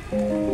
Sudah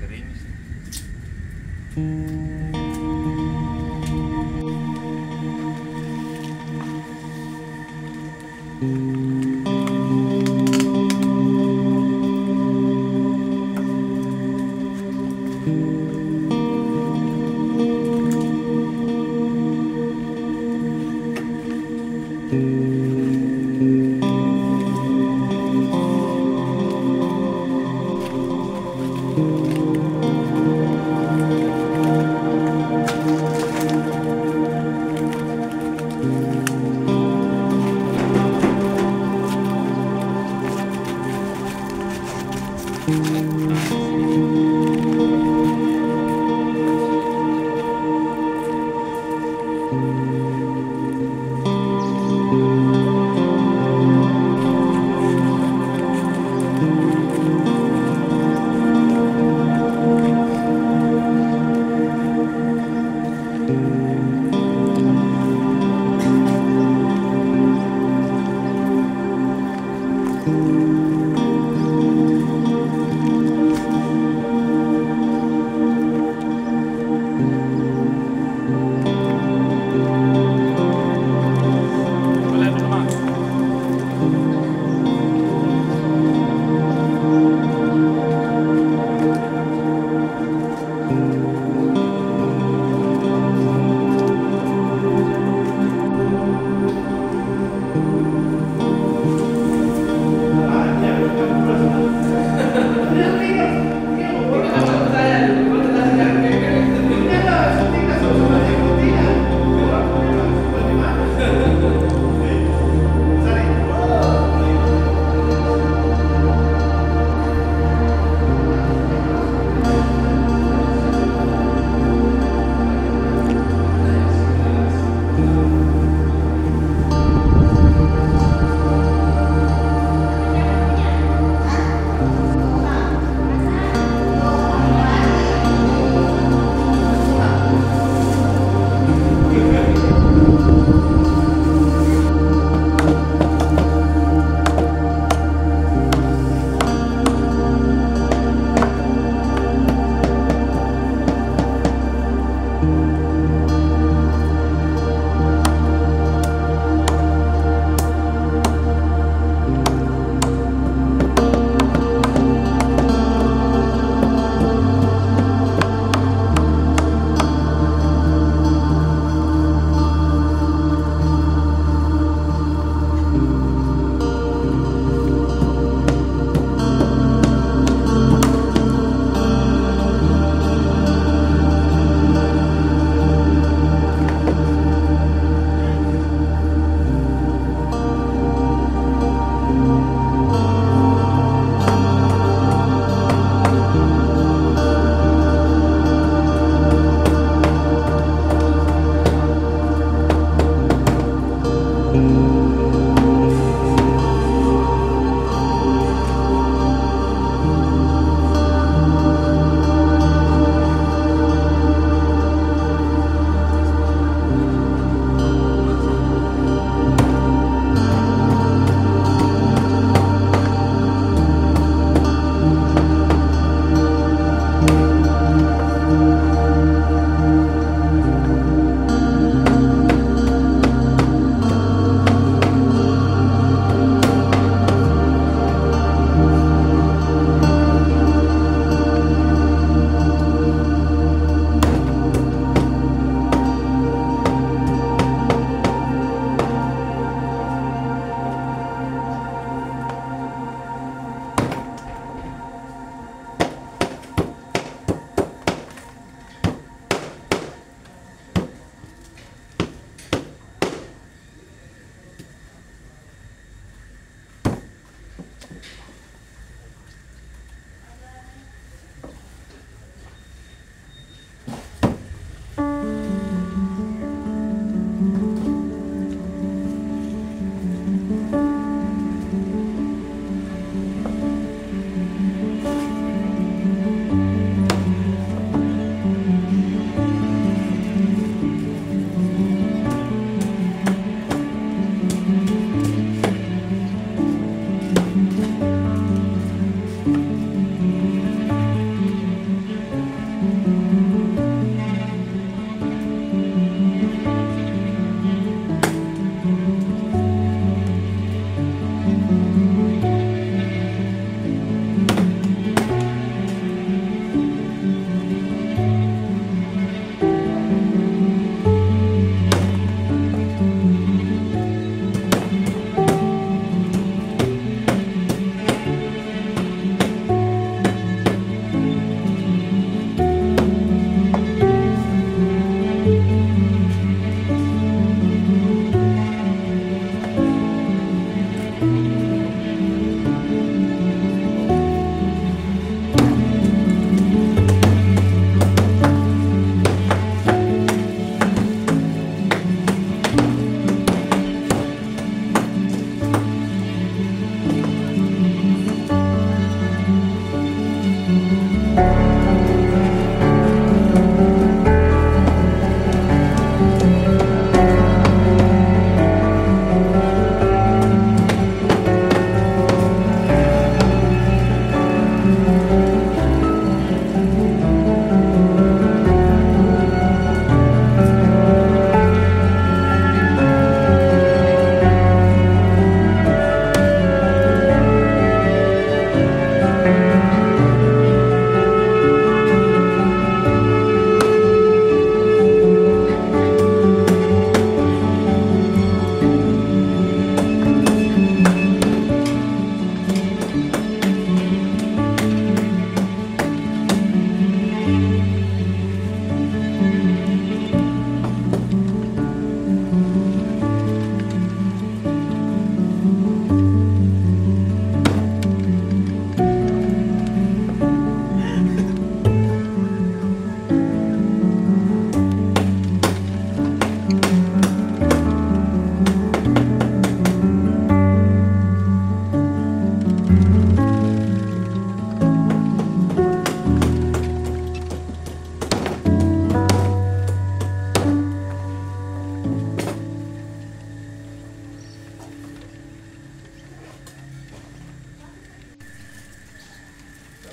gerimis.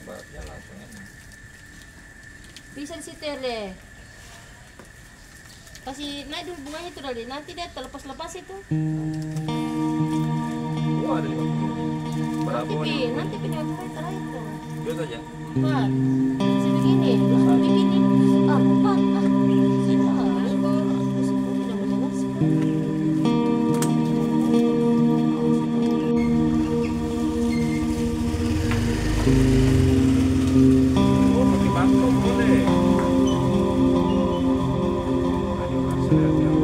baratnya langsung ini. Bisa disitir deh. Kasih naik dulu bunganya itu tadi. Nanti dia terlepas-lepas itu. Wah, ada 50. Berapa ini? Nanti pindah meter itu. Dua saja. 4. Bisa begini. Langsung begini. 4. Oh, pakai bangkok boleh. Ada masalah yang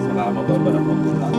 selama beberapa bulan.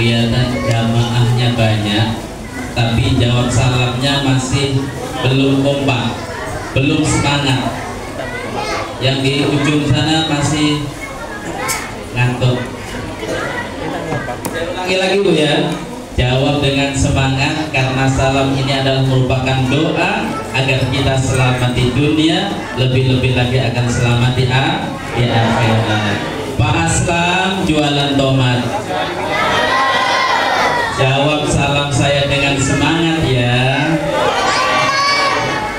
kelihatan jamaahnya banyak, tapi jawab salamnya masih belum kompak, belum semangat. Yang di ujung sana masih ngantuk. Saya ulangi lagi Bu ya. Jawab dengan semangat, karena salam ini adalah merupakan doa agar kita selamat di dunia, lebih-lebih lagi akan selamat di akhirat. Pak Aslam jualan tomat. Jawab salam saya dengan semangat ya.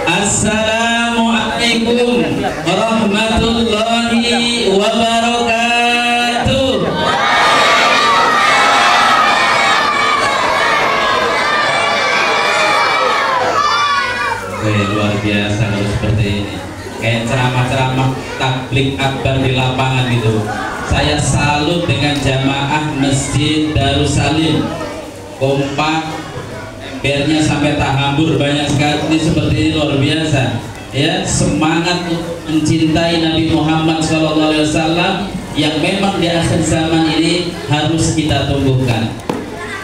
Assalamualaikum warahmatullahi wabarakatuh. Luar biasa kalau seperti ini, kayak ceramah-ceramah tabligh akbar di lapangan itu. Saya salut dengan jamaah Masjid Darussalim, kompak, embernya sampai tak hambur, banyak sekali seperti ini, luar biasa ya. Semangat mencintai Nabi Muhammad SAW yang memang di akhir zaman ini harus kita tumbuhkan.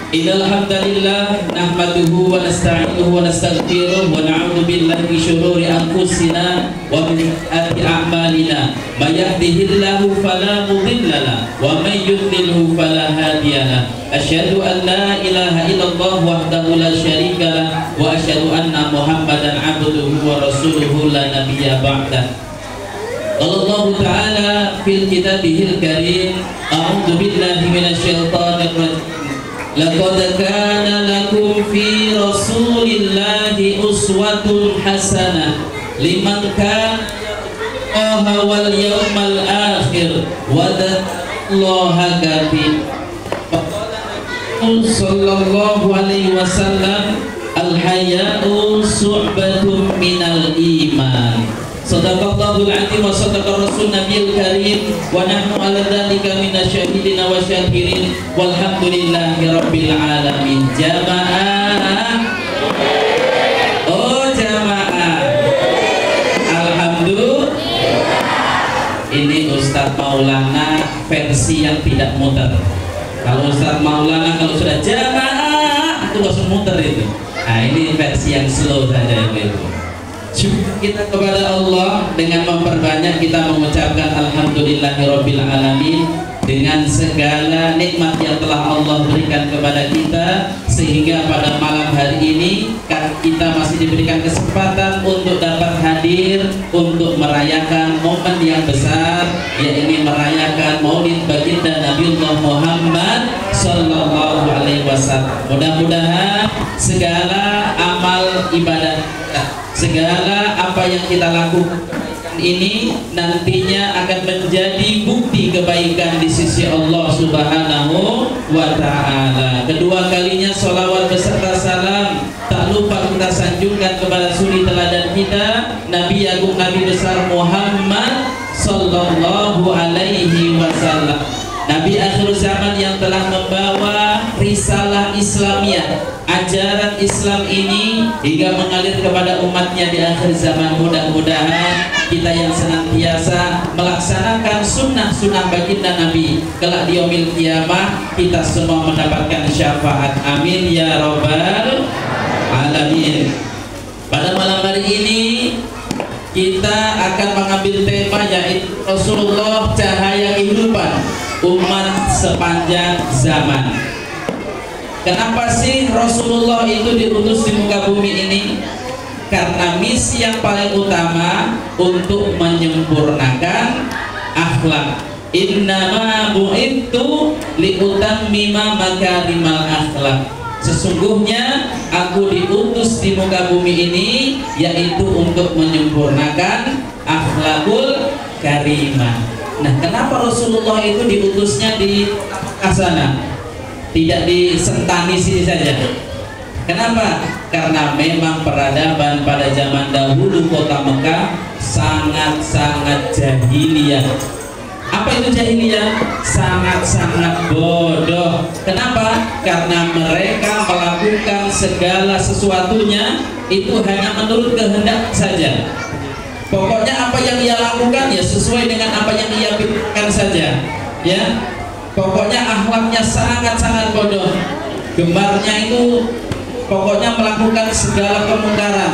Innal hamdalillah nahmaduhu wa nasta'inuhu wa nastaghfiruh wa na'udzu billahi min shururi anfusina wa min sayyiati a'malina. May yahdihillahu fala mudilla lahu wa may yudlilhu fala hadiya lahu. Asyhadu an la ilaha illallah wahdahu la syarika lahu wa asyhadu anna Muhammadan 'abduhu wa rasuluhu la nabiyya ba'dah. Allah Ta'ala fil kitabihil karim, a'udzu billahi minasyaitonir rajim. Laqad kana lakum fi rasulillahi uswatun hasanah liman kana yarjullaha wal yawmal akhir wa dzakarallaha katsiran. Sallallahu alaihi wasallam, al-haya'u su'batun minal iman. Sadaqallahul azim wa sadaqa rasul nabiyil karim wa nahnu ala dzalika minasyahidin wa syakirin walhamdulillahi rabbil alamin. Jamaah, oh jamaah, alhamdulillah. Ini Ustadz Maulana versi yang tidak muter. Kalau Ustadz Maulana kalau sudah jamaah itu langsung muter itu. Nah ini versi yang slow saja itu. Syukur kita kepada Allah dengan memperbanyak kita mengucapkan alhamdulillahirabbil alamin dengan segala nikmat yang telah Allah berikan kepada kita, sehingga pada malam hari ini kita masih diberikan kesempatan untuk dapat hadir untuk merayakan momen yang besar, yaitu merayakan Maulid Baginda Nabiullah Muhammad sallallahu alaihi wasallam. Mudah-mudahan segala amal ibadah, segala apa yang kita lakukan ini nantinya akan menjadi bukti kebaikan di sisi Allah Subhanahu wa Ta'ala. Kedua kalinya sholawat beserta salam tak lupa kita sanjungkan kepada suri teladan kita, Nabi Agung Nabi besar Muhammad sallallahu alaihi wasallam, Nabi akhir zaman yang telah membawa risalah Islamiyah, ajaran Islam ini hingga mengalir kepada umatnya di akhir zaman. Mudah-mudahan kita yang senantiasa melaksanakan sunnah-sunnah baginda Nabi, kelak di yaumil qiyamah kita semua mendapatkan syafaat. Amin ya rabbal alamin. Pada malam hari ini kita akan mengambil tema yaitu Rasulullah cahaya kehidupan umat sepanjang zaman. Kenapa sih Rasulullah itu diutus di muka bumi ini? Karena misi yang paling utama untuk menyempurnakan akhlak. Innama bu'ittu liutammima makarimal akhlak. Sesungguhnya aku diutus di muka bumi ini yaitu untuk menyempurnakan akhlakul karimah. Nah, kenapa Rasulullah itu diutusnya di sana, tidak di Sentani sini saja? Kenapa? Karena memang peradaban pada zaman dahulu kota Mekah sangat-sangat jahiliyah. Apa itu jahiliyah? Sangat-sangat bodoh. Kenapa? Karena mereka melakukan segala sesuatunya itu hanya menurut kehendak saja. Pokoknya apa yang ia lakukan ya sesuai dengan apa yang ia pikirkan saja, ya. pokoknya akhlaknya sangat-sangat bodoh. Gembarnya itu pokoknya melakukan segala kemungkaran.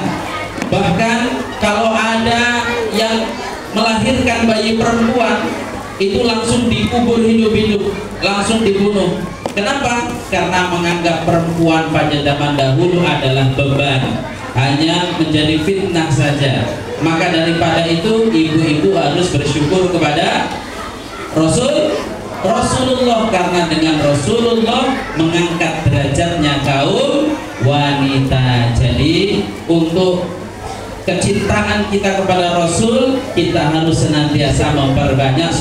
Bahkan kalau ada yang melahirkan bayi perempuan itu langsung dikubur hidup-hidup, langsung dibunuh. Kenapa? Karena menganggap perempuan pada zaman dahulu adalah beban, hanya menjadi fitnah saja. Maka daripada itu ibu-ibu harus bersyukur kepada Rasulullah, karena dengan Rasulullah mengangkat derajatnya kaum wanita. Jadi untuk kecintaan kita kepada Rasul, kita harus senantiasa memperbanyak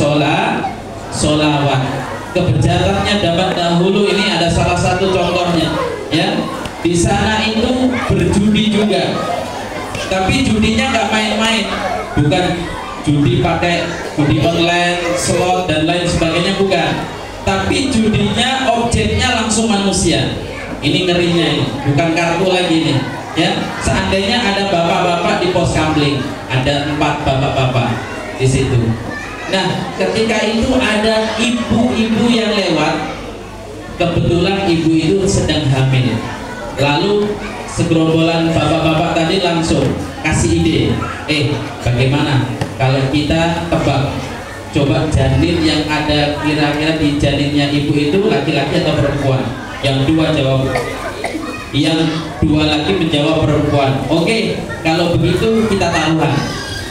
sholawat. Kebejatannya zaman dahulu ini ada salah satu contohnya, ya. Di sana itu berjudi juga, tapi judinya nggak main-main, bukan judi pakai judi online, slot dan lain sebagainya, bukan. Tapi judinya objeknya langsung manusia. Ini ngerinya ini, bukan kartu lagi nih, ya. Seandainya ada bapak-bapak di pos kamling, ada 4 bapak-bapak di situ. Nah, ketika itu ada ibu-ibu yang lewat, kebetulan ibu itu sedang hamil. Lalu segerombolan bapak-bapak tadi langsung kasih ide, bagaimana kalau kita tebak, coba janin yang ada kira-kira di janinnya ibu itu laki-laki atau perempuan? Yang 2 jawab, yang 2 lagi menjawab perempuan. Oke, kalau begitu kita taruhan,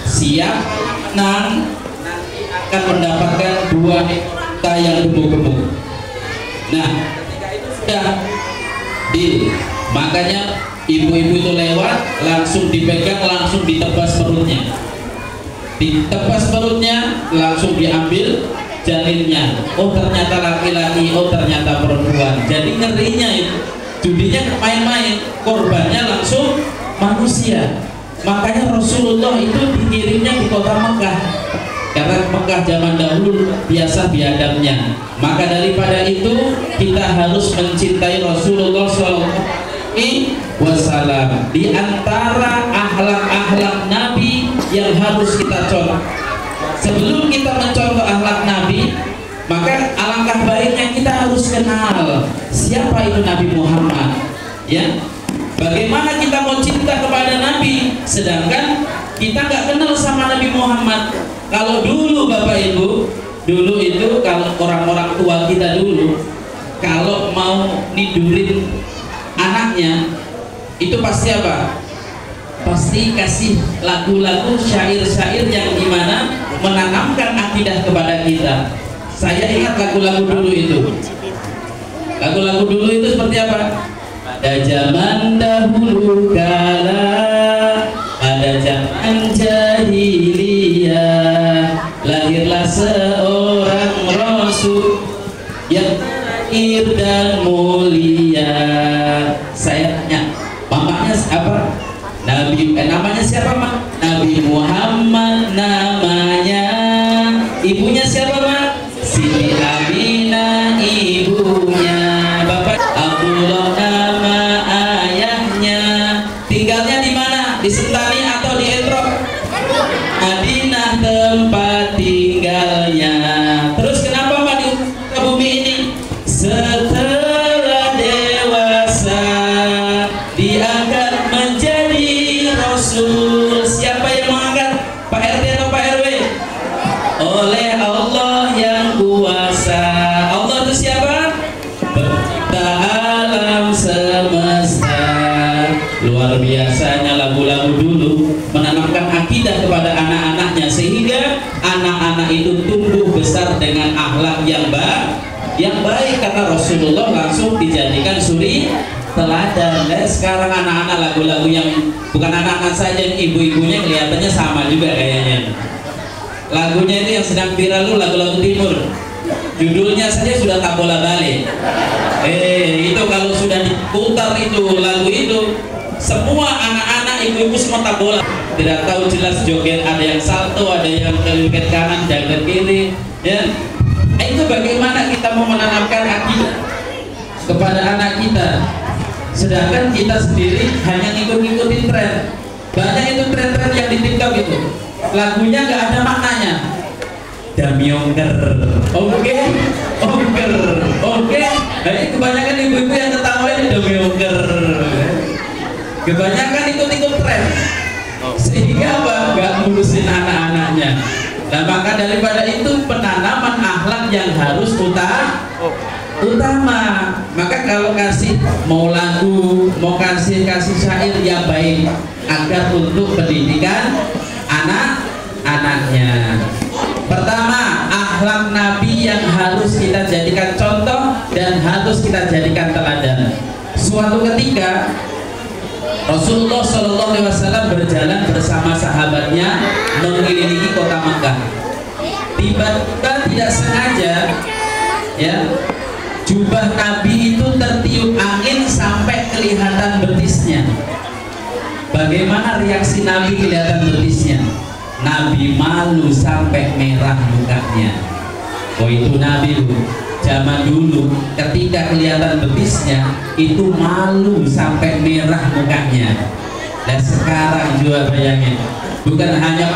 siap menang akan mendapatkan 2 ekor yang gemuk-gemuk. Nah, ketika itu sudah makanya ibu-ibu itu lewat, langsung dipegang, langsung ditebas perutnya. Ditebas perutnya, langsung diambil janinnya. Oh ternyata laki-laki, oh ternyata perempuan. Jadi ngerinya itu, judinya main-main, korbannya langsung manusia. Makanya Rasulullah itu dikirimnya di kota Mekah, karena Mekah zaman dahulu biasa biadabnya. Maka daripada itu kita harus mencintai Rasulullah SAW. Di antara akhlak-akhlak Nabi yang harus kita contoh. Sebelum kita mencontoh akhlak Nabi, maka alangkah baiknya kita harus kenal siapa itu Nabi Muhammad, ya. Bagaimana kita mau cinta kepada Nabi sedangkan kita nggak kenal sama Nabi Muhammad. Kalau dulu Bapak Ibu, dulu itu kalau orang-orang tua kita dulu kalau mau nidurin anaknya itu pasti apa? Pasti kasih lagu-lagu, syair-syair yang dimana menanamkan akidah kepada kita. Saya ingat lagu-lagu dulu itu. Lagu-lagu dulu itu seperti apa? Pada zaman dahulu kala, pada zaman jahiliyah, lahirlah seorang Rasul yang terakhir dan mulia. Saya tanya, mamanya apa? Namanya siapa, Mak? Nabi Muhammad namanya. Ibunya siapa, Mak? Siti Aminah ibunya. Bapak Abdullah nama ayahnya. Tinggalnya di mana? Di Sentani atau di Entrok? Madinah tempat tinggalnya. Terus kenapa Pak di bumi ini? Setelah dewasa diangkat menjadi Rasul. Siapa yang mengangkat? Pak RT atau Pak RW? Oleh Allah yang kuasa. Allah itu siapa? Pencipta alam semesta. Luar biasanya lagu-lagu dulu menanamkan akidah kepada anak-anaknya, sehingga anak-anak itu tumbuh besar dengan akhlak yang baik karena Rasulullah langsung dijadikan suri teladan. Dan sekarang anak-anak lagu-lagu yang bukan anak-anak saja, ibu-ibunya kelihatannya sama juga kayaknya. Lagunya itu yang sedang viral tuh lagu-lagu timur. Judulnya saja sudah tak bola balik. Itu kalau sudah diputar itu lagu itu, semua anak-anak ibu-ibu semua tak bola. Tidak tahu jelas joget, ada yang salto, ada yang joget kanan, joget kiri, ya. Itu bagaimana kita mau menanamkan akidah kepada anak kita, sedangkan kita sendiri hanya ngikut-ngikutin tren. Banyak itu tren-tren yang di TikTok itu, lagunya nggak ada maknanya. Damyongker. Oke. Kebanyakan ibu-ibu yang ketawa ini damyongker. Kebanyakan ikut-ikut tren. Sehingga apa? Nggak ngurusin anak-anaknya. Nah, maka daripada itu penanaman akhlak yang harus utama. Maka kalau kasih mau lagu, mau kasih syair yang baik agar untuk pendidikan anak-anaknya. Pertama, akhlak Nabi yang harus kita jadikan contoh dan harus kita jadikan teladan. Suatu ketika Rasulullah SAW berjalan bersama sahabatnya mengelilingi kota Makkah. Tiba-tiba tidak sengaja, ya, jubah Nabi itu tertiup angin sampai kelihatan betisnya. Bagaimana reaksi Nabi kelihatan betisnya? Nabi malu sampai merah mukanya. Oh, itu Nabi loh. Zaman dulu ketika kelihatan betisnya itu malu sampai merah mukanya. Dan sekarang juga bayangin, bukan hanya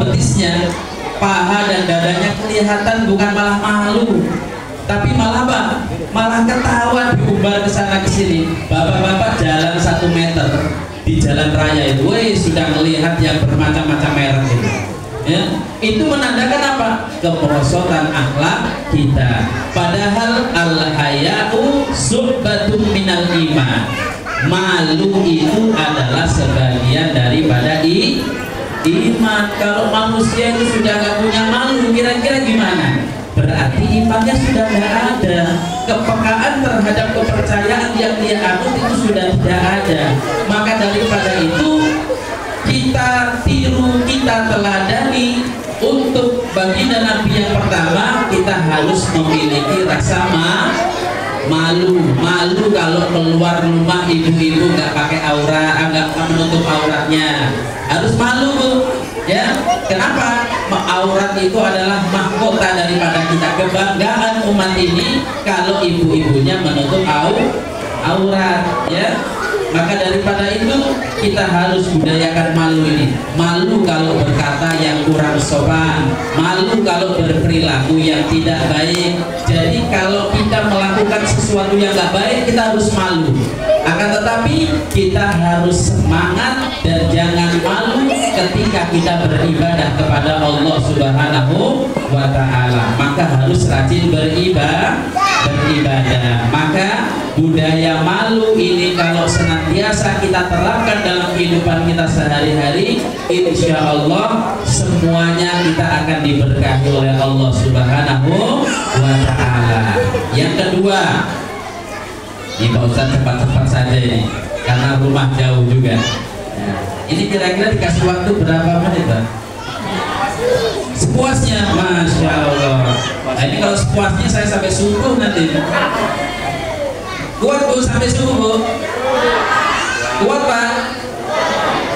betisnya, paha dan dadanya kelihatan, bukan malah malu, tapi malah apa? Malah ketawa diumbar ke sana ke sini. Bapak-bapak jalan 1 meter di jalan raya itu, sudah melihat yang bermacam-macam merek itu. Ya, itu menandakan apa? Kemerosotan akhlak kita. Padahal al-haya'u subbatun minal iman. Malu itu adalah sebagian daripada iman. Kalau manusia itu sudah nggak punya malu, kira-kira gimana? Berarti imannya sudah tidak ada. Kepekaan terhadap kepercayaan yang dia anut itu sudah tidak ada. Maka daripada itu kita tiru, kita teladani. Untuk baginda Nabi yang pertama, kita harus memiliki rasa malu. Kalau keluar rumah ibu-ibu nggak pakai nggak menutup auratnya, harus malu, Bu. Ya, kenapa? Aurat itu adalah mahkota daripada kita. Kebanggaan umat ini kalau ibu-ibunya menutup aurat, ya. Maka daripada itu kita harus budayakan malu ini. Malu kalau berkata yang kurang sopan, malu kalau berperilaku yang tidak baik. Jadi kalau kita melakukan sesuatu yang tidak baik, kita harus malu. Akan tetapi kita harus semangat dan jangan malu ketika kita beribadah kepada Allah Subhanahu wa Ta'ala. Maka harus rajin beribadah. Maka budaya malu ini kalau senantiasa kita terapkan dalam kehidupan kita sehari-hari, insya Allah semuanya kita akan diberkahi oleh Allah Subhanahu wa Ta'ala. Yang kedua, ini Pak Ustaz cepat-cepat saja ini karena rumah jauh juga. Ini kira-kira dikasih waktu berapa menit, Pak? Sepuasnya, Masya Allah. Nah, ini kalau sepuasnya saya sampai subuh nanti. Kuat, Bu, sampai subuh? Kuat, Pak?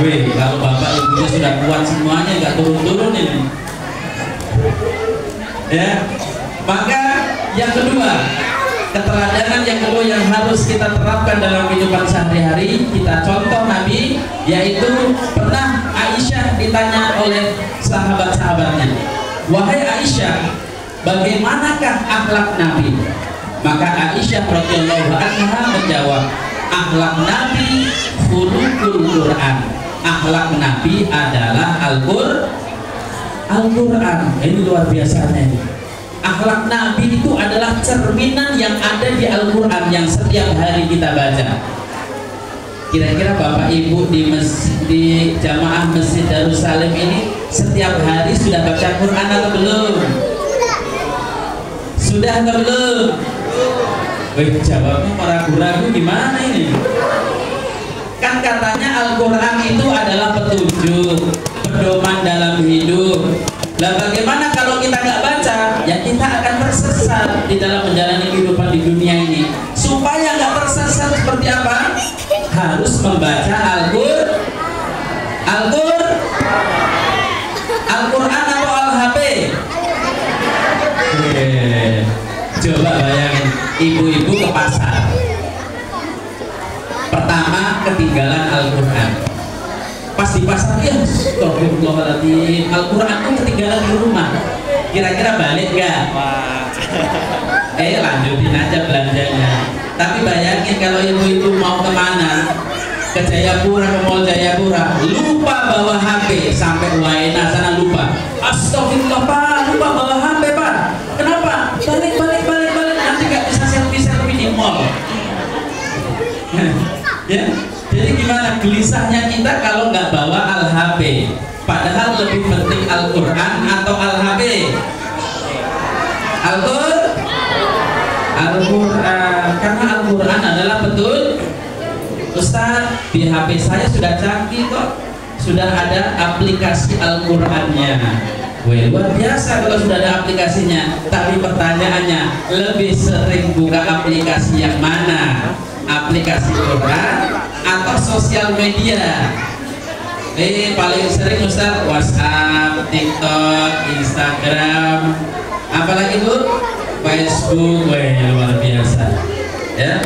Wih, kalau bapak ibunya sudah kuat semuanya, nggak turun-turun ini. Ya, maka yang kedua, keteladanan yang kedua yang harus kita terapkan dalam kehidupan sehari-hari, kita contoh Nabi, yaitu pernah Aisyah ditanya oleh sahabat-sahabatnya, wahai Aisyah, bagaimanakah akhlak Nabi? Maka Aisyah radhiyallahu anha menjawab, akhlak Nabi khuluqul Quran. Akhlak Nabi adalah Al-Quran. Ini luar biasanya ini. Akhlak Nabi itu adalah cerminan yang ada di Al-Quran yang setiap hari kita baca. Kira-kira Bapak Ibu di jamaah Masjid Darussalim ini setiap hari sudah baca Quran atau belum? Sudah atau belum? Wih, jawabnya ragu-ragu gimana ini? Kan katanya Al-Quran itu adalah petunjuk, pedoman dalam hidup. Nah, bagaimana kalau kita nggak baca? Ya kita akan tersesat di dalam menjalani kehidupan di dunia ini. Supaya nggak tersesat seperti apa? Harus membaca Al-Quran atau Al-HP. Coba bayangin, ibu-ibu ke pasar. Pertama ketinggalan Al-Quran. Pas di pasar, ya astagfirullahaladzim, Al-Quran itu ketinggalan di rumah. Kira kira-kira balik nggak? Lanjutin aja belanjanya. Tapi bayangin kalau ibu-ibu mau kemana, ke Jayapura, ke Mall Jayapura, lupa bawa HP sampai Waena sana lupa. Astagfirullah Pak, lupa bawa HP Pak. Kenapa? Balik, nanti nggak bisa selfie di mall. Ya, jadi gimana gelisahnya kita kalau nggak bawa Al-HP? Padahal lebih penting Al-Quran atau Al-HP? Al-Quran, karena Al-Quran adalah betul. Ustaz, di HP saya sudah canggih kok, sudah ada aplikasi Al-Qurannya. Luar biasa kalau sudah ada aplikasinya. Tapi pertanyaannya, lebih sering buka aplikasi yang mana? Aplikasi Quran atau sosial media? Paling sering Ustaz WhatsApp, TikTok, Instagram, apalagi Bu? Facebook. Luar biasa ya.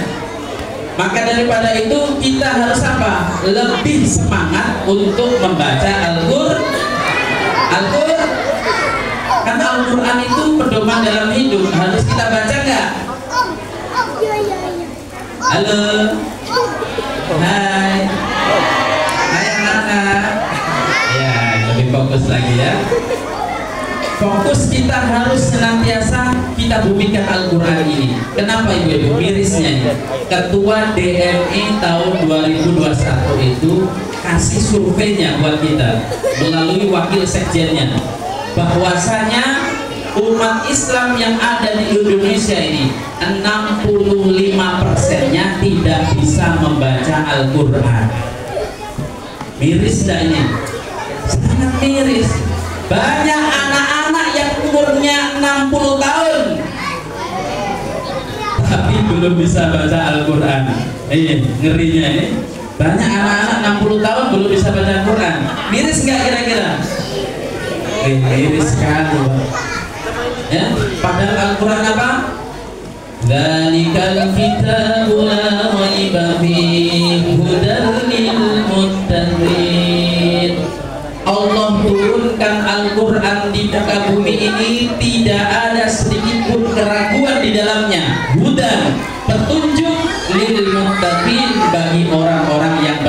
Maka daripada itu kita harus apa? Lebih semangat untuk membaca Al-Quran. Karena Al-Quran itu pedoman dalam hidup, harus kita baca nggak? Halo, hai anak-anak. Ya, lebih fokus lagi ya. Fokus kita harus senantiasa kita bumikan Al-Quran ini. Kenapa ibu-ibu? Mirisnya nih, Ketua DMI tahun 2021 itu kasih surveinya buat kita melalui wakil sekjennya, bahwasanya umat Islam yang ada di Indonesia ini 65%-nya tidak bisa membaca Al-Quran. Miris dah ini, sangat miris. Banyak anak-anak yang umurnya 60 tahun tapi belum bisa baca Al-Quran. Ngerinya ini, banyak anak-anak 60 tahun belum bisa baca Al-Quran. Miris nggak kira-kira? Miris sekali ya. Padahal Al-Quran apa? Dzalikal kitabu la raiba fihi hudan lil muttaqin. Allah turunkan Al-Quran di muka bumi ini, tidak ada sedikit pun keraguan di dalamnya. Hudan, petunjuk, lil muttaqin, bagi orang-orang yang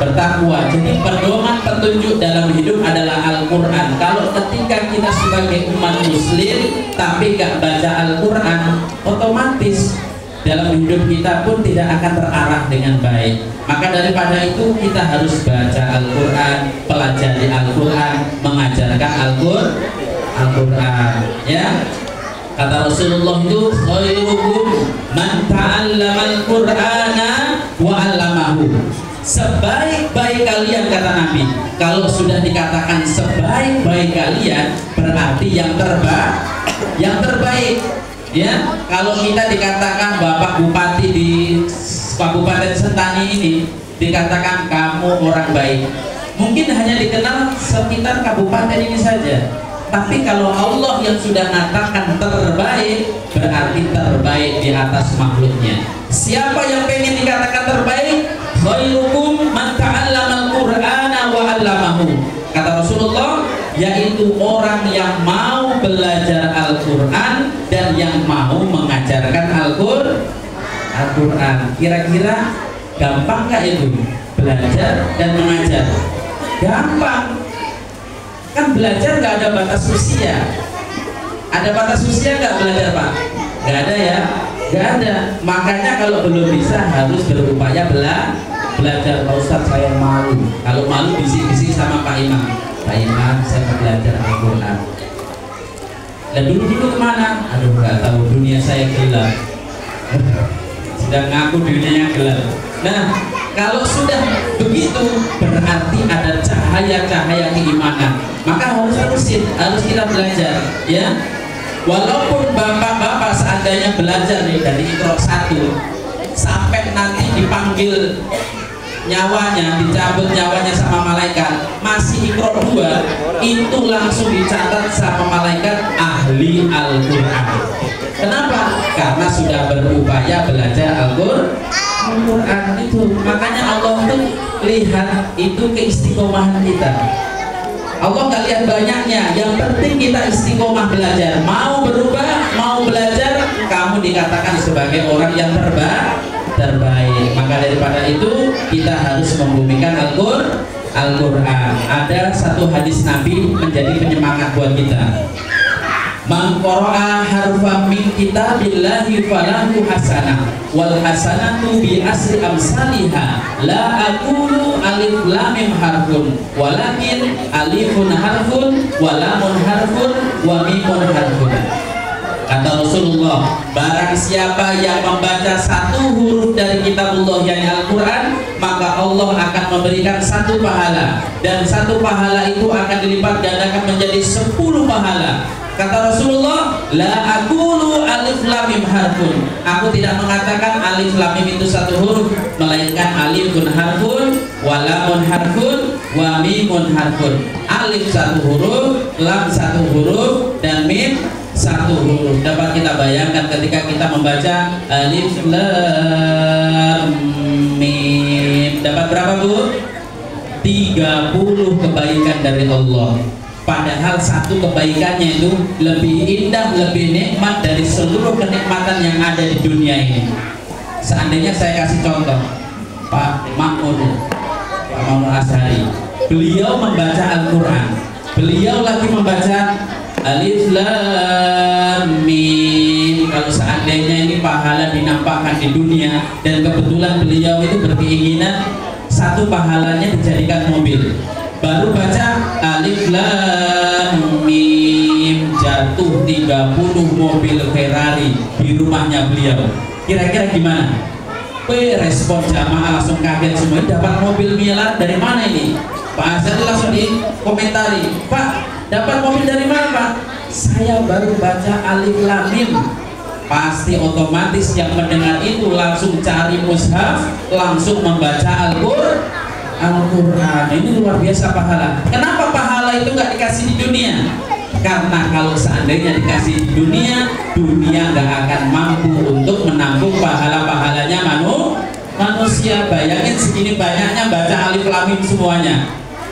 bertakwa. Jadi pedoman petunjuk dalam hidup adalah Al-Quran. Kalau ketika kita sebagai umat muslim tapi gak baca Al-Quran, otomatis dalam hidup kita pun tidak akan terarah dengan baik. Maka daripada itu kita harus baca Al-Quran, pelajari Al-Quran, mengajarkan Al-Quran ya. Kata Rasulullah itu, khairukum man ta'allama al-Qur'ana wa 'allamahu. Sebaik-baik kalian, kata Nabi, kalau sudah dikatakan sebaik-baik kalian berarti yang terbaik ya. Kalau kita dikatakan Bapak Bupati di Kabupaten Sentani ini dikatakan kamu orang baik, mungkin hanya dikenal sekitar kabupaten ini saja. Tapi kalau Allah yang sudah mengatakan terbaik, berarti terbaik di atas makhluknya. Siapa yang pengen dikatakan terbaik? Khairukum man ta'allama al-Qur'ana wa 'allamahu. Kata Rasulullah, yaitu orang yang mau belajar Al-Quran dan yang mau mengajarkan Al-Quran. Kira-kira gampang nggak itu? Belajar dan mengajar gampang. Kan belajar nggak ada batas usia. Ada batas usia nggak belajar Pak? Nggak ada ya? Nggak ada. Makanya kalau belum bisa harus berupaya belajar. Pak Ustadz saya malu. Kalau malu bisik-bisik sama Pak Imam. Pak Imam, saya mau belajar Al-Quran. Dan dulu kemana? Aduh, nggak tahu, dunia saya gelap. Sedang ngaku dunianya gelap. Nah, kalau sudah begitu berarti ada cahaya-cahaya keimanan. Maka harus kita belajar ya. Walaupun bapak-bapak seandainya belajar nih dari Iqra 1 sampai nanti dipanggil nyawanya, dicabut nyawanya sama malaikat, masih Iqra 2, itu langsung dicatat sama malaikat ahli Al-Quran. Kenapa? Karena sudah berupaya belajar Al-Quran itu. Makanya Allah tuh lihat itu keistiqomahan kita. Allah nggak lihat banyaknya, yang penting kita istiqomah belajar. Mau berubah, mau belajar, kamu dikatakan sebagai orang yang terbaik. Maka daripada itu kita harus membumikan Al-Quran. Ada satu hadis Nabi menjadi penyemangat buat kita. Man qara'a harfan min kitabillahi falahu hasanah wal hasanatu bi asri amsalihha la aqulu alif lam mim harfun walakin alifun harfun wa lamun harfun wa mimun harfun. Kata Rasulullah, barang siapa yang membaca satu huruf dari kitabullah yang Al-Quran, maka Allah akan memberikan satu pahala, dan satu pahala itu akan dilipat gandakan menjadi 10 pahala. Kata Rasulullah, la aqulu alif lam mim harfun. Aku tidak mengatakan alif lam mim itu satu huruf, melainkan alifun harfun, wa lamun harfun, wa mimun harfun. Alif satu huruf, lam satu huruf, dan mim satu huruf. Dapat kita bayangkan ketika kita membaca alif lam mim, dapat berapa, Bu? 30 kebaikan dari Allah. Padahal satu kebaikannya itu lebih indah, lebih nikmat dari seluruh kenikmatan yang ada di dunia ini. Seandainya saya kasih contoh, Pak Mahmud Ashari, beliau membaca Al-Quran, beliau lagi membaca alif lam mim. Kalau seandainya ini pahala dinampakkan di dunia, dan kebetulan beliau itu berkeinginan satu pahalanya dijadikan mobil, baru baca alif lam mim, jatuh 30 mobil Ferrari di rumahnya beliau. Kira-kira gimana? Respon jamaah langsung kaget semua, dapat mobil miliar dari mana ini? Pak Azhar langsung dikomentari, Pak, dapat mobil dari mana, Pak? Saya baru baca alif lam mim. Pasti otomatis yang mendengar itu langsung cari mushaf, langsung membaca Al-Quran. Ini luar biasa pahala. Kenapa pahala itu nggak dikasih di dunia? Karena kalau seandainya dikasih di dunia, dunia nggak akan mampu untuk menampung pahala-pahalanya manusia. Bayangin segini banyaknya baca alif lam mim semuanya,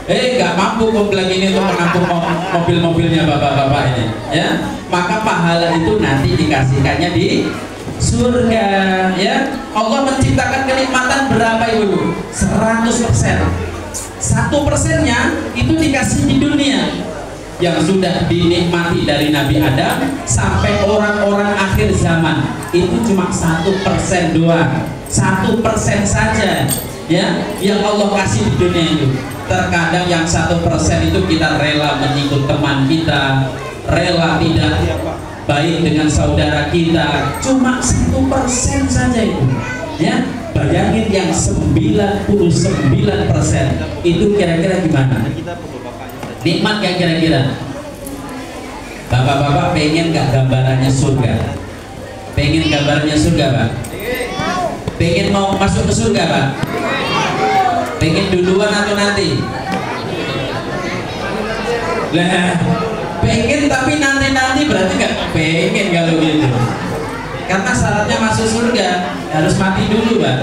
nggak mampu komplek ini untuk menampung mobil-mobilnya bapak-bapak ini, ya. Maka pahala itu nanti dikasihkannya di surga, ya. Allah menciptakan kenikmatan berapa itu? 100%. 1%-nya itu dikasih di dunia, yang sudah dinikmati dari Nabi Adam sampai orang-orang akhir zaman. Itu cuma 1% doang, 1% saja, ya, yang Allah kasih di dunia itu. Terkadang yang 1% itu kita rela menyikut teman kita, rela tidak baik dengan saudara kita, cuma 1% saja itu, ya. Bayangin yang 99% itu kira-kira gimana? Nikmat gak kira-kira? Bapak-bapak pengen gak gambarannya surga? Pengen gambarannya surga, Pak? Pengen mau masuk ke surga, Pak? Pengen duluan atau nanti? Lah, pengen tapi nanti berarti nggak pengen kalau gitu. Karena syaratnya masuk surga harus mati dulu, Pak.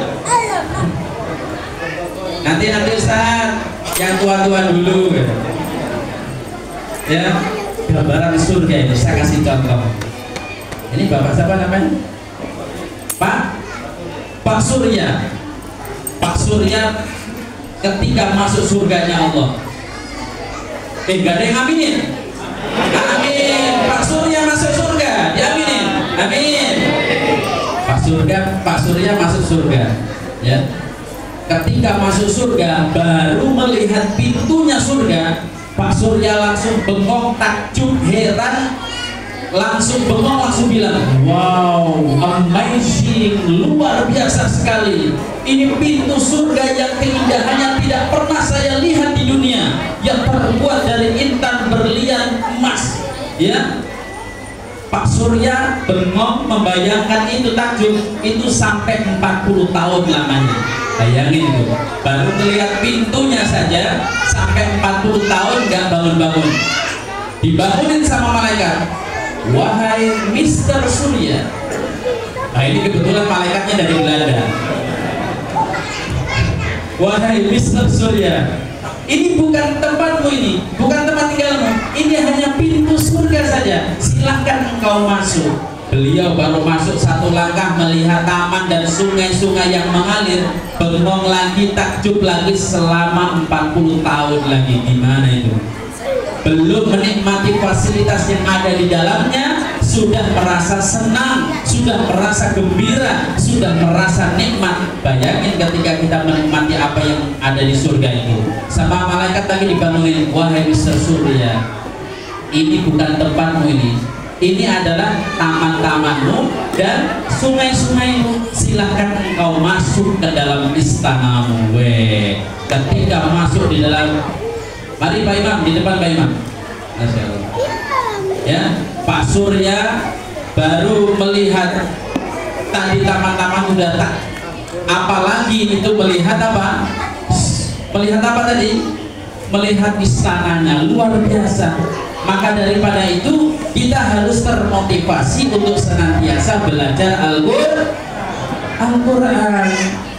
Nanti Ustaz, yang tua-tua dulu, ya. Gambaran surga ini saya kasih contoh. Ini Bapak siapa namanya? Pak Surya. Pak Surya ketika masuk surganya Allah, gak ada yang aminin. Amin. Pak Surya masuk surga, diaminin. Amin. Pak Surya masuk surga, ya. Ketika masuk surga, baru melihat pintunya surga, Pak Surya langsung bengong, takjub, heran, langsung bengong, langsung bilang, wow, amazing, luar biasa sekali. Ini pintu surga yang keindahannya tidak pernah saya lihat di dunia, yang terbuat dari intan, berlian, emas, ya. Pak Surya bengong membayangkan itu, takjub, itu sampai 40 tahun lamanya. Bayangin itu, baru melihat pintunya saja sampai 40 tahun nggak bangun-bangun. Dibangunin sama malaikat, wahai Mr. Surya. Nah, ini kebetulan malaikatnya dari Belanda. Wahai Mr. Surya, ini bukan tempatmu, ini bukan tempat beliau baru masuk satu langkah melihat taman dan sungai-sungai yang mengalir, bengong lagi, takjub lagi selama 40 tahun lagi. Gimana itu? Belum menikmati fasilitas yang ada di dalamnya, sudah merasa senang, sudah merasa gembira, sudah merasa nikmat. Bayangin ketika kita menikmati apa yang ada di surga itu. Sama malaikat lagi dibangunin, wahai Mr. Surya, ini bukan tempatmu ini adalah taman-tamanmu dan sungai-sungaimu. Silahkan engkau masuk ke dalam istanamu. Ketika masuk di dalam, mari Pak Imam, di depan Pak Imam. Masya Allah. Ya, Pak Surya baru melihat tadi taman-taman sudah tak. Apalagi itu melihat apa? Melihat apa tadi? Melihat istananya, luar biasa. Maka daripada itu kita harus termotivasi untuk senantiasa belajar Al-Quran.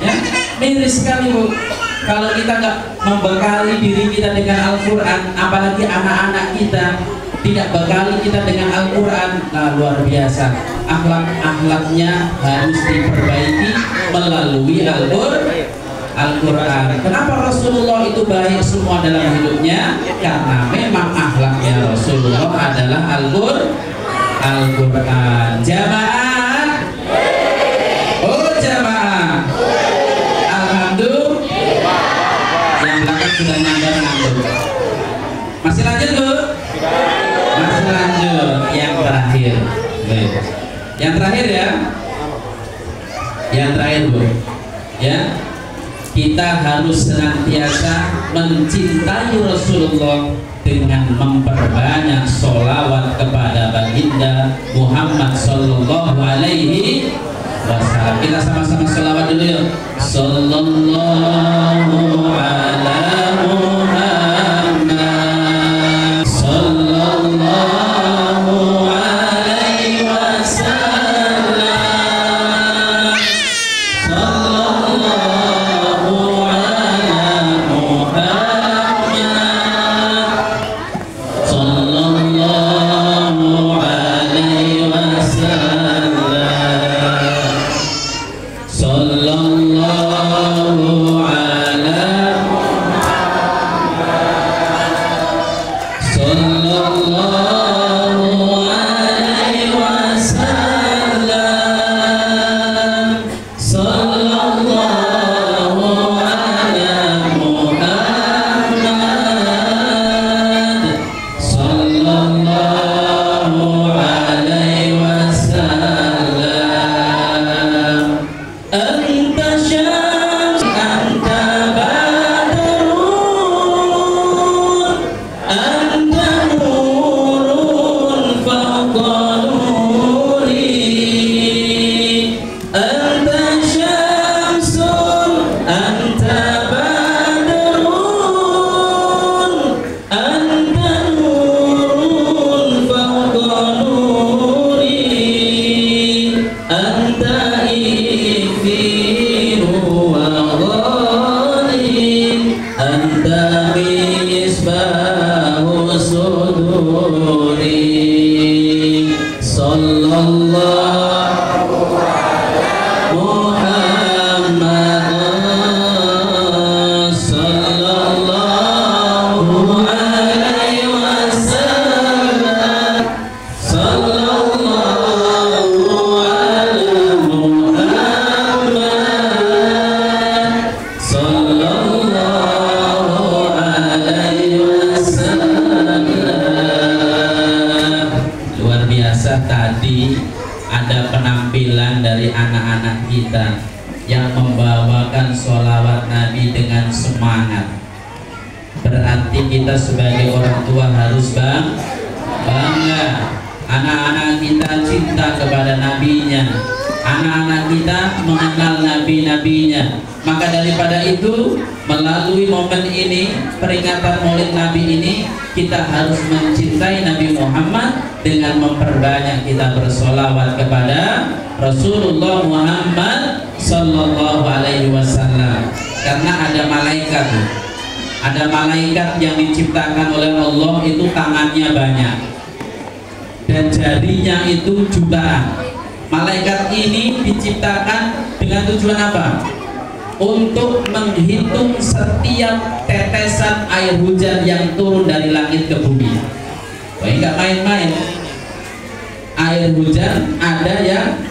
Ya, miris sekali Bu. Kalau kita nggak membekali diri kita dengan Al-Quran, apalagi anak-anak kita tidak bekali kita dengan Al-Quran, nah luar biasa. Akhlak-akhlaknya harus diperbaiki melalui Al-Quran. Kenapa Rasulullah itu baik semua dalam hidupnya? Karena memang akhlaknya Rasulullah adalah Al-Quran. Jamaah, oh jamaah, alhamdulillah. Yang belakang sudah ngandur. Masih lanjut Bu? Masih lanjut. Yang terakhir. Yang terakhir ya. Yang terakhir Bu. Ya. Kita harus senantiasa mencintai Rasulullah dengan memperbanyak sholawat kepada baginda Muhammad Sallallahu Alaihi Wasallam. Kita sama-sama sholawat dulu yuk. Sallallahu ala Muhammad Sallallahu alaihi wasallam. Sallallahu ala Muhammad Sallallahu alaihi wasallam. Sallallahu ala Sallallahu alaihi wasallam. Sallallahu ala Muhammad Sallallahu alaihi wasallam. Anta syams, anta badrun, anta nurun fawqa nuri. Anta syamsun, anta badrun, anta nurun fawqa nuri. Anta ifiru wa ghali, anta misbahu suduri. Sallallahu Muhammad Sallallahu alaihi wasallam. Sallallahu ala Muhammad Sallallahu alaihi wasallam. Luar biasa tadi ada penampilan dari anak-anak kita yang membawakan sholawat Nabi dengan semangat. Berarti kita sebagai orang tua harus bangga. Anak-anak kita cinta kepada nabinya, anak-anak kita mengenal nabi-nabinya. Maka daripada itu, melalui momen ini, peringatan Maulid Nabi ini, kita harus mencintai Nabi Muhammad dengan memperbanyak kita bersolawat kepada Rasulullah Muhammad Sallallahu Alaihi Wasallam. Karena ada malaikat yang diciptakan oleh Allah itu tangannya banyak dan jarinya itu jutaan. Malaikat ini diciptakan dengan tujuan apa? Untuk menghitung setiap tetesan air hujan yang turun dari langit ke bumi. Wah, ini nggak main-main. Air hujan ada yang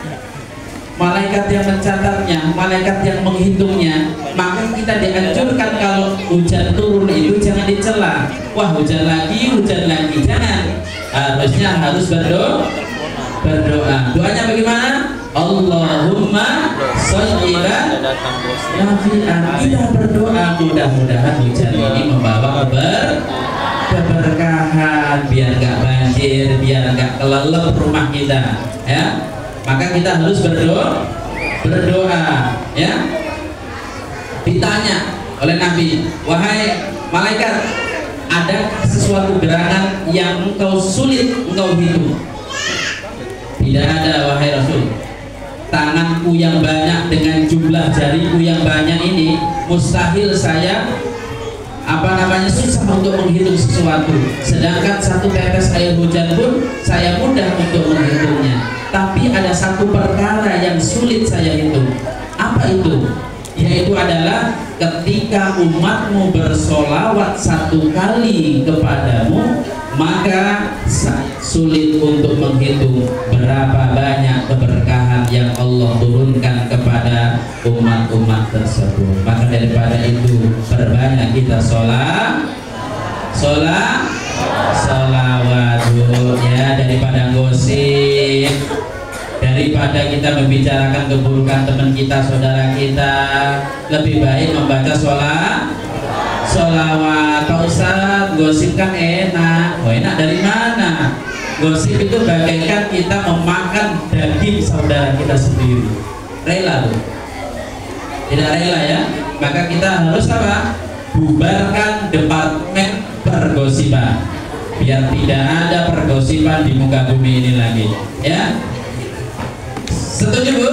malaikat yang mencatatnya, malaikat yang menghitungnya. Maka kita dianjurkan kalau hujan turun itu jangan dicela. Wah, hujan lagi, jangan. Harusnya harus berdoa. Doanya bagaimana? Allahumma sholiban nafi'an. Kita berdoa mudah-mudahan hujan ini membawa keberkahan, biar nggak banjir, biar nggak kelelep rumah kita, ya. Maka kita harus berdoa, ya. Ditanya oleh Nabi, wahai malaikat, ada sesuatu gerangan yang engkau sulit engkau hitung? Tidak ada, wahai Rasul. Tanganku yang banyak dengan jumlah jariku yang banyak ini mustahil saya susah untuk menghitung sesuatu. Sedangkan satu tetes air hujan pun saya mudah untuk menghitungnya. Tapi ada satu perkara yang sulit saya hitung. Apa itu? Yaitu adalah ketika umatmu bersolawat satu kali kepadamu, maka sulit untuk menghitung berapa banyak keberkahan yang Allah turunkan kepada umat-umat tersebut. Maka daripada itu perbanyak kita solawat ya, daripada gosip, daripada kita membicarakan keburukan teman kita, saudara kita, lebih baik membaca solawat. Pak Ustadz, gosip kan enak. Oh, enak dari mana? Gosip itu bagaikan kita memakan daging saudara kita sendiri. Rela tuh? Tidak rela, ya. Maka kita harus apa? Bubarkan departemen pergosipan, biar tidak ada pergosipan di muka bumi ini lagi, ya. Setuju, Bu?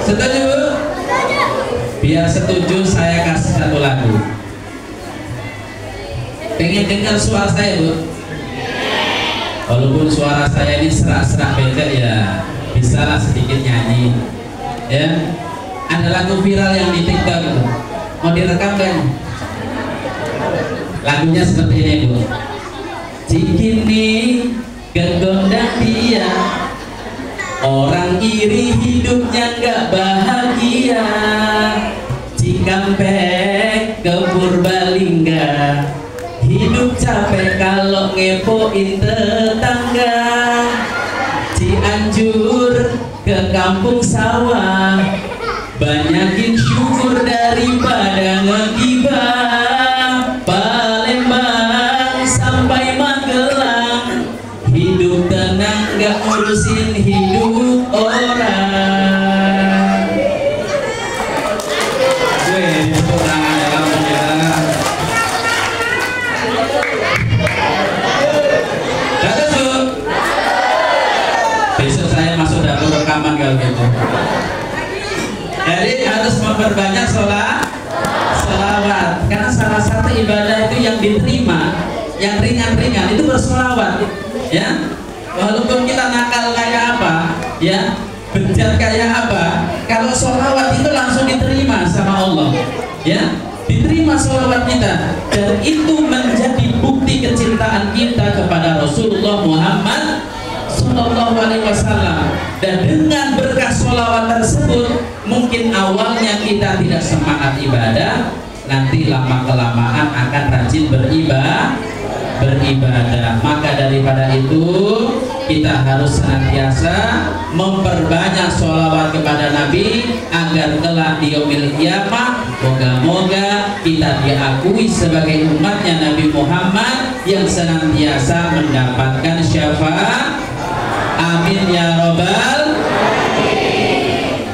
Setuju, Bu? Biar setuju saya kasih satu lagu. Pengen dengar suara saya, Bu? Walaupun suara saya ini serak-serak beda, ya bisalah sedikit nyanyi, ya. Ada lagu viral yang di TikTok itu, mau direkam kan? Lagunya seperti ini, Bu. Cikini gegondang dia, orang iri hidupnya nggak bahagia. Cikampek ke Purbalingga, hidup capek kalau ngepoin tetangga. Cianjur ke kampung sawah, banyakin syukur daripada ngegibah. Palembang sampai Magelang, hidup tenang gak ngurusin hidup orang. Weh, kurang alhamdulillah. Bagus, Bu. Besok saya masuk dapur rekaman kalau gitu. Jadi harus memperbanyak solawat, karena salah satu ibadah itu yang diterima, yang ringan-ringan itu bersolawat, ya. Walaupun kita nakal kayak apa, ya, bejat kayak apa, kalau solawat itu langsung diterima sama Allah, ya, diterima solawat kita, dan itu menjadi bukti kecintaan kita kepada Rasulullah Muhammad Sallallahu Alaihi Wasallam. Dan dengan berkah solawat tersebut, mungkin awalnya kita tidak semangat ibadah, nanti lama kelamaan akan rajin beribadah. Maka daripada itu kita harus senantiasa memperbanyak sholawat kepada Nabi, agar kelak di yaumil qiyamah moga-moga kita diakui sebagai umatnya Nabi Muhammad yang senantiasa mendapatkan syafaat. Amin ya robbal.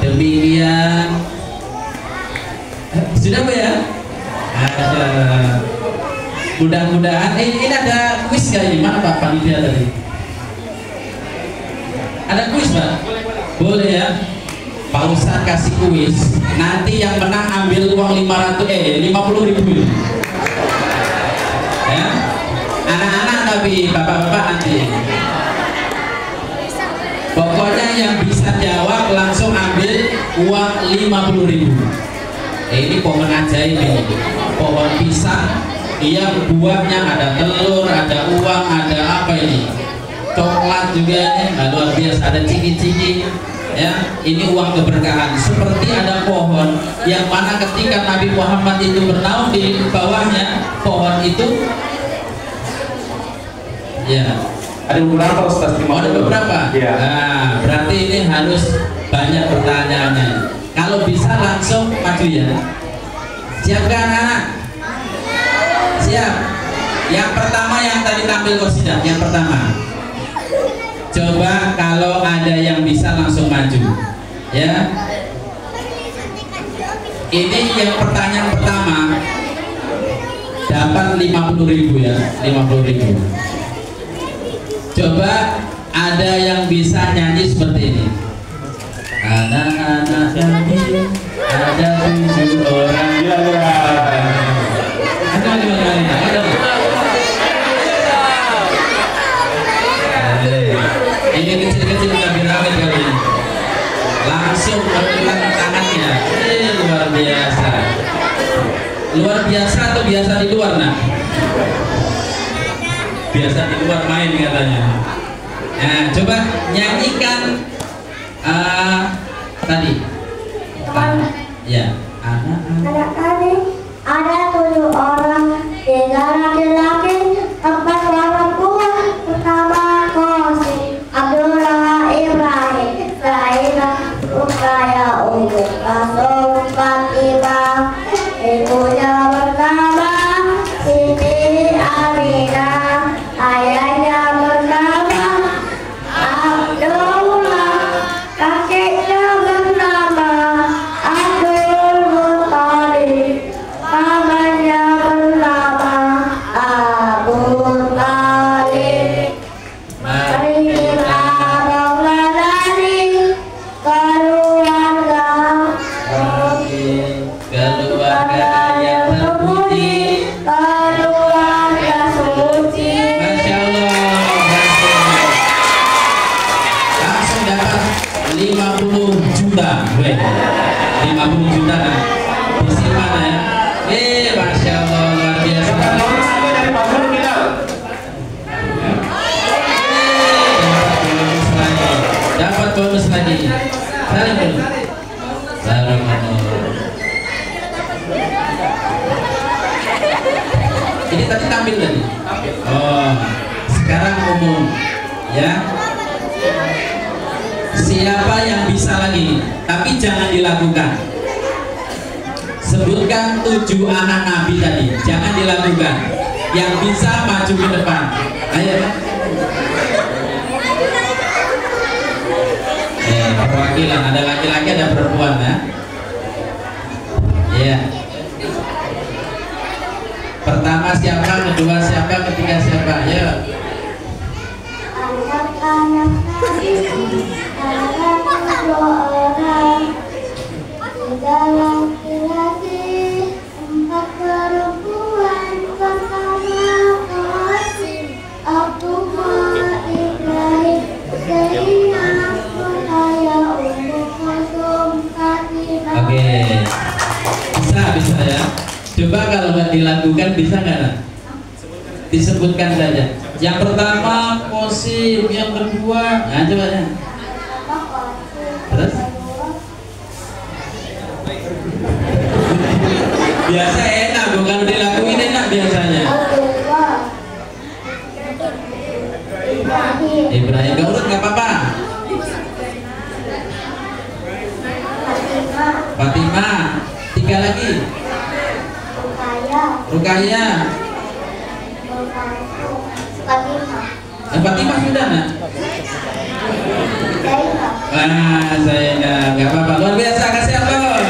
Demikian. Sudah, Bu, ya? Ada. Mudah-mudahan ini ada kuis kali ini. Mana Pak panitia tadi? Ada kuis, Pak? Boleh, ya? Pak Ustadz kasih kuis. Nanti yang menang ambil uang 50.000. Ya? Anak-anak tapi bapak-bapak nanti. Pokoknya yang bisa jawab langsung ambil uang 50.000. Ini pohon ajaib ini, pohon pisang yang buahnya ada telur, ada uang, ada apa ini, coklat juga ini, luar biasa, ada ciki-ciki ya. Ini uang keberkahan, seperti ada pohon yang mana ketika Nabi Muhammad itu bernaung di bawahnya pohon itu ya. Ada beberapa Ustaz. Ada beberapa. Ya. Nah, berarti ini harus banyak pertanyaannya. Kalau bisa langsung maju ya. Siap kan anak? Siap. Yang pertama yang tadi tampil kosidah, yang pertama. Coba kalau ada yang bisa langsung maju. Ya. Ini yang pertanyaan pertama dapat 50.000 ya, 50.000. Coba ada yang bisa nyanyi seperti ini. Anak-anak kami ada 7 orang. Ya, ya. Ada. Ini kecil-kecil lebih ramai kali ini. Langsung menggunakan tangannya. Luar biasa. Luar biasa atau biasa di luar nak? Biasa di luar main katanya. Nah, coba nyanyikan tadi. Ya, Anak kami ada 7 orang, 3 laki-laki, 4 perempuan. Pertama Kosim, Abdullah, Ibrahim, Zainab, Rukaya, Ummu Kalsum, Fatimah. Ibunya bernama Siti Aminah, ayahnya bernama Abdullah, kakeknya bernama Abdul Muthalib, pamannya bernama Abu Thalib. Mari kita mengenali keluarga yang terpuji. keluarga suci. Masya Allah. Langsung dapat 50 juta. Weh, 50 juta nah. Disimpan ya. Masya Allah, luar biasa. Bonus juga dari Pak Guru kita. Dapat bonus lagi. Salim dulu. Salam dulu. Ini tadi tampil tadi. Oh, sekarang umum ya. Siapa yang bisa lagi? Tapi jangan dilakukan. Sebutkan 7 anak Nabi tadi. Jangan dilakukan. Yang bisa maju ke depan. Ayo. Perwakilan, ada laki-laki, ada perempuan ya. Iya. Pertama siapa, kedua siapa, ketiga siapa? Ya. Anak-anak kami ada 7 orang, 3 laki-laki, 4 perempuan. Pertama Kosim, Abdullah, Ibrahim, Zainab, Rukaya, Ummu Kalsum, Fatimah. Oke. Bisa ya. Coba kalau nggak dilakukan bisa nggak? Nak? Disebutkan saja. Yang pertama Kosim, yang kedua, nah coba ya. Terus? Biasa enak, kalau dilakuin enak biasanya. Ibrahim, gak urut nggak apa-apa. Fatimah, 3 lagi. Rukaya. Fatimah sudah nak? Saya nggak apa-apa. Luar biasa, kasih aplaus.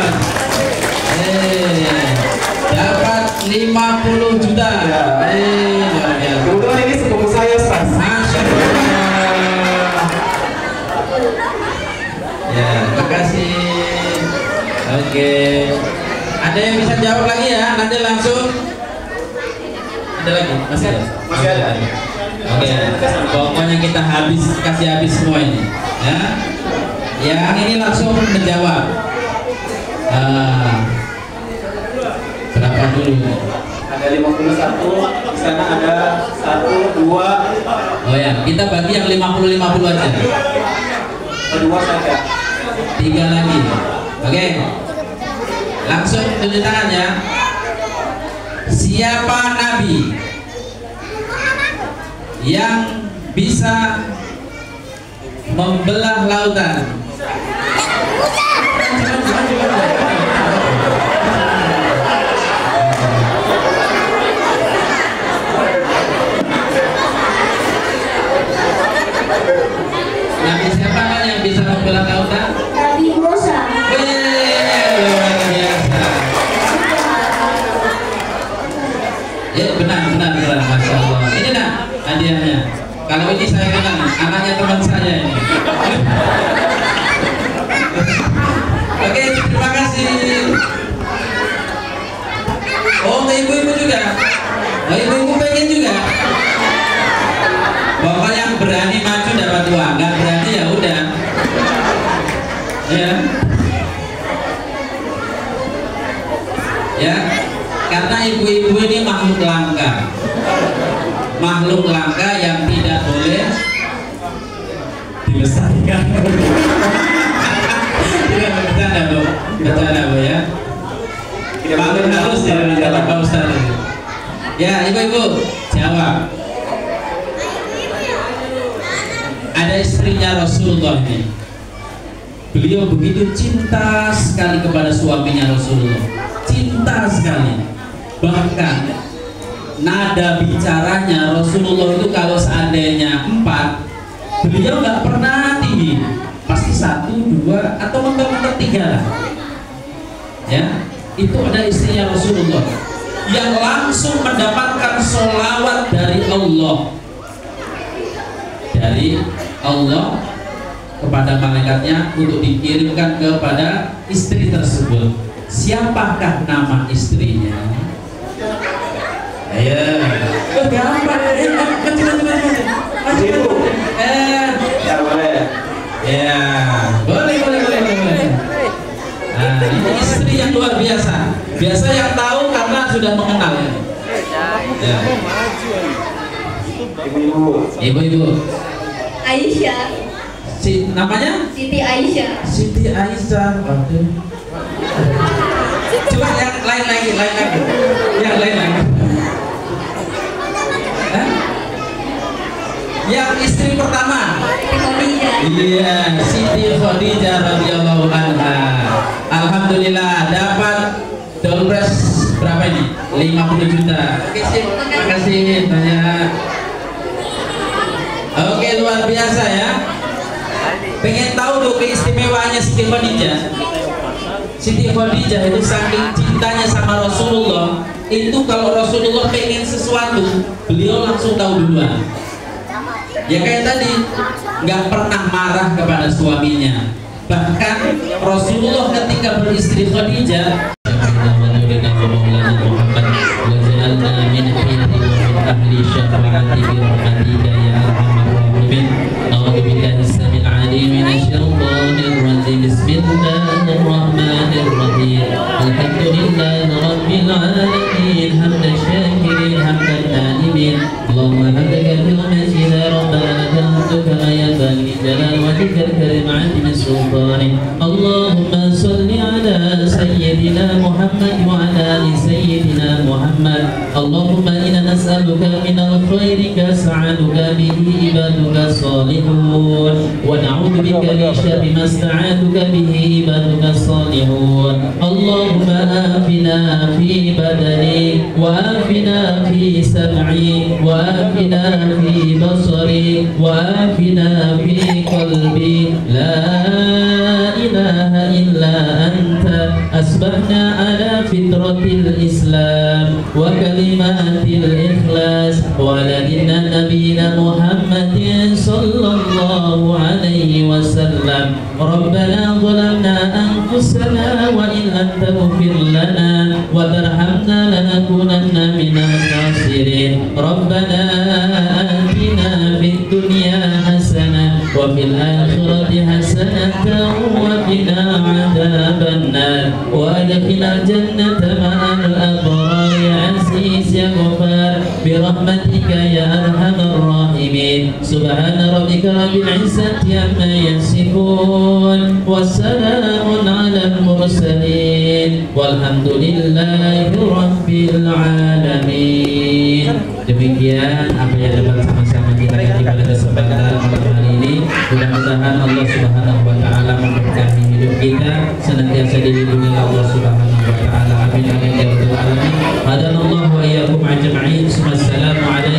Dapat 50 juta. Luar biasa. Kebetulan ini sepupu saya Ustaz. Masya Allah. Ya, terima kasih. Oke. Ada yang bisa jawab lagi ya? Nanti langsung. Ada lagi? Masih ada? Masih ada. Oke. Pokoknya kita kasih habis semua ini. Ya. Yang ini langsung menjawab. Berapa dulu? Ada 51, di sana ada 1, 2. Oh ya, kita bagi yang 50-50 aja. Kedua saja. 3 lagi. Oke. Langsung tunjuk tangan ya. Siapa nabi yang bisa membelah lautan? Nabi siapa kan yang bisa membelah lautan? Nabi Musa. Luar biasa. Ya benar, masya Allah. Ini nak hadiahnya. Kalau ini saya kenal, anaknya teman saya ini. Oke, terima kasih. Oh, ibu-ibu juga. Oh, ibu-ibu pengen juga. Pokoknya yang berani maju dapat uang, nggak berani ya udah. Ya. Ya, karena ibu-ibu ini makhluk langka. Makhluk langka yang tidak boleh dilestarikan. Bercanda Bu, bercanda Bu ya. Makhluk halus ya, kata Pak Ustaz. Ya, ibu-ibu jawab. Ada istrinya Rasulullah ini. Beliau begitu cinta sekali kepada suaminya Rasulullah, cinta sekali. Bahkan nada bicaranya Rasulullah itu kalau seandainya 4, beliau nggak pernah tinggi, pasti 1, 2 atau mentok-mentok 3 lah. Ya, itu ada istrinya Rasulullah yang langsung mendapatkan sholawat dari Allah kepada malaikatnya untuk dikirimkan kepada istri tersebut. Siapakah nama istrinya? Ayo. Gampang. Ya boleh. Ya, boleh. Nah, ini istri yang luar biasa. Biasa yang tahu karena sudah mengenal. Ya. Ibu-ibu. Aisyah. Namanya? Siti Aisyah. Siti Aisyah. Coba yang lain lagi. Yang lain lagi. Hah? Yang istri pertama. Khadijah. Iya, Siti Khadijah radhiyallahu anha. Alhamdulillah dapat dompet berapa ini? 50 juta. Oke, sip. Terima kasih banyak. Oke, luar biasa ya. Pengen tahu tuh keistimewaannya Siti Khadijah? Siti Khadijah itu saking cintanya sama Rasulullah, itu kalau Rasulullah pengen sesuatu, beliau langsung tahu duluan. Ya kayak tadi, nggak pernah marah kepada suaminya. Bahkan Rasulullah ketika beristri Khadijah, Bismillahirrahmanirrahim. Alhamdulillahirabbil alamin. Hamdan syakirin, hamdan na'imin. Allahumma hamdaka fil masjid rabbana hamduka ma yanbaghi jalal wajhikal karim 'azimi sultanik. Allahumma salli ala sayyidina Muhammad wa ala ali sayyidina Muhammad. Allahumma inna nas'aluka minal khairi kas'aluka bihi ibaduka salihun wa na'udzu bika min syarri ma sta'aduka bihi ibaduka salihun. Allahumma afina fi badani wa afina fi sam'i wa afina fi basari wa afina fi qalbi. La ilaha illa anta asbahna ala fitratil islam wa kalimatil ikhlas wa ala dinna nabiyina Muhammadin sallallahu alaihi wasallam. Rabbana zalamna anfusana wa in lam taghfir lana wa tarhamna lanakunanna minal khasirin. Rabbana atina fid dunya hasanah wa fil akhirati hasanah وقنا عذاب النار وأدخلنا الجنة مع الأبرار يا عزيز يا غفار برحمتك يا أرحم الراحمين سبحان ربك رب العزة عما يصفون والسلام على المرسلين والحمد لله رب العالمين. Demikian apa yang dapat sama-sama kita kaji pada kesempatan malam hari ini. Mudah-mudahan Allah Subhanahu wa taala memberkahi hidup kita, senantiasa dilindungi Allah Subhanahu wa taala. Amin amin ya rabbal alamin. Hadanallahu wa iyyakum ajma'in. Wassalamu alaikum